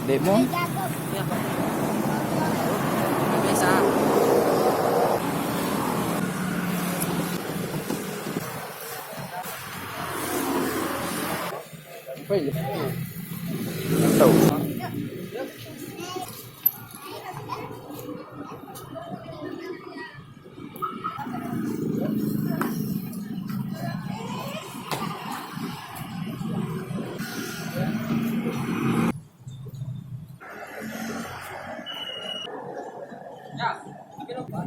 Demo. Ini apa? Biasa. Apa ya? Tak tahu. Ya, tapi lupa.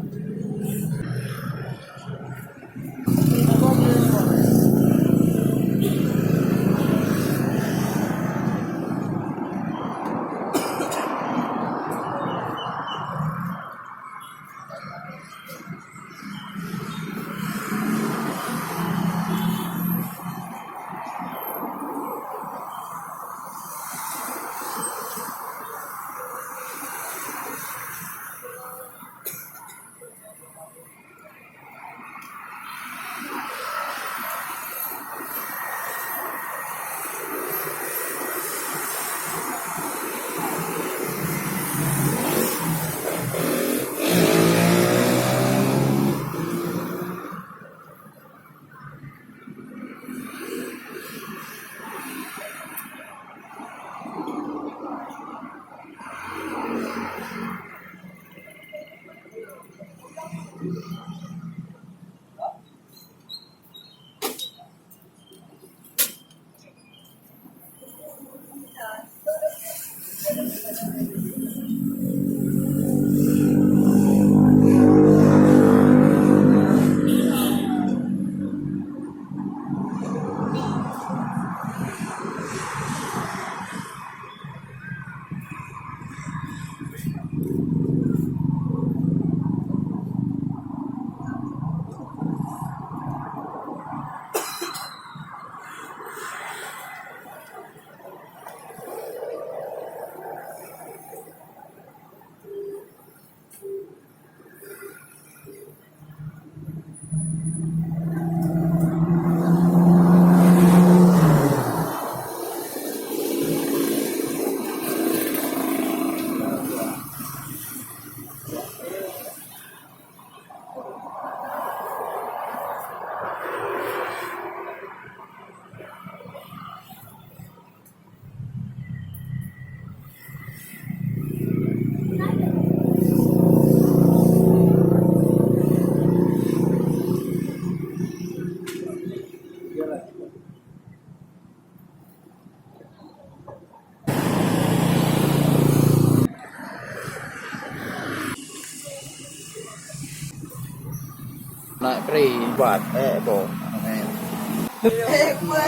Nak free buat bo.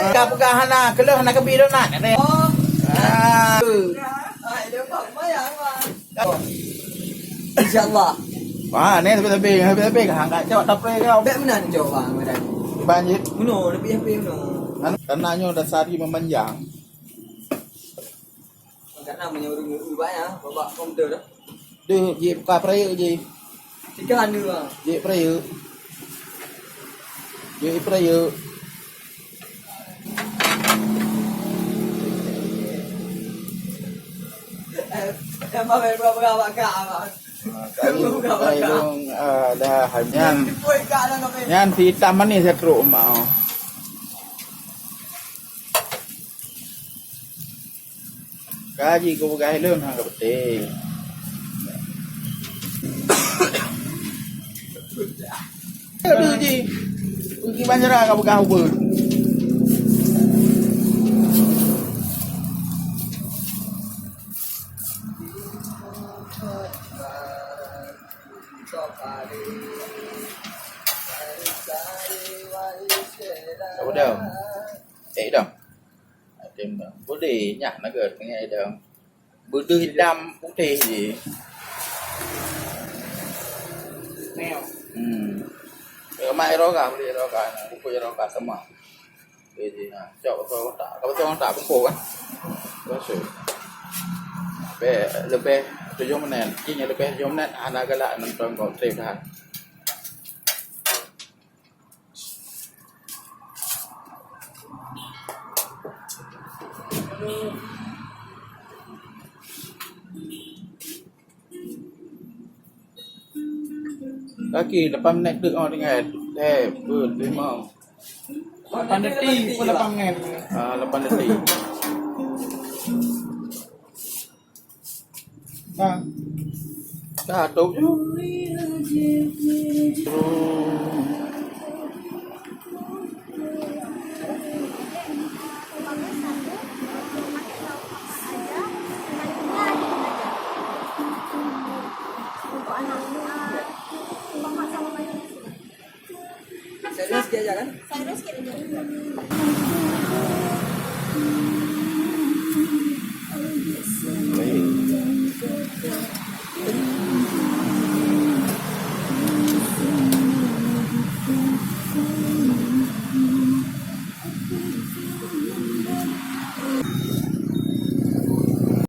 Pegang hana keleh hana kebi dah nak ni. Ah. InsyaAllah. Wah, ni tapi hang kat jawab tak free kau. Bek mana nak jawab bang Medan? Banjir. Mana lebih apa mana? Tanahnya dah sari memanjang. Kat namanya orang banyak bawa komputer dah. Dia je buka free je. Tiga anda bang. Je free. Je free. Emang berapa kak bang? Dah hanya Tipoi kak dah kau. Yan hitam ni saya teruk mau. Kaji ko bukan helon hang kapte. Aduh ji. Pergi banjara ka bukan hubur. Đâu đâu. Đấy đâu. Tìm bố đi nhặt nó gợt nghe đâu. Bữa tư hitam putih gì. Meo. Mai roga beli roga, buku roga semua. Jadi coba kalau tak buku kan. Masuk. Lebih 7 menit. Kini lebih 7 menit anak galak nonton kau trip dah. Lagi 8 minit dek orang dengan lima 8 detik pun 8 menit. 8 detik. Bang. Dah tutup je. Saya sikit aja kan? Saya sikit aja.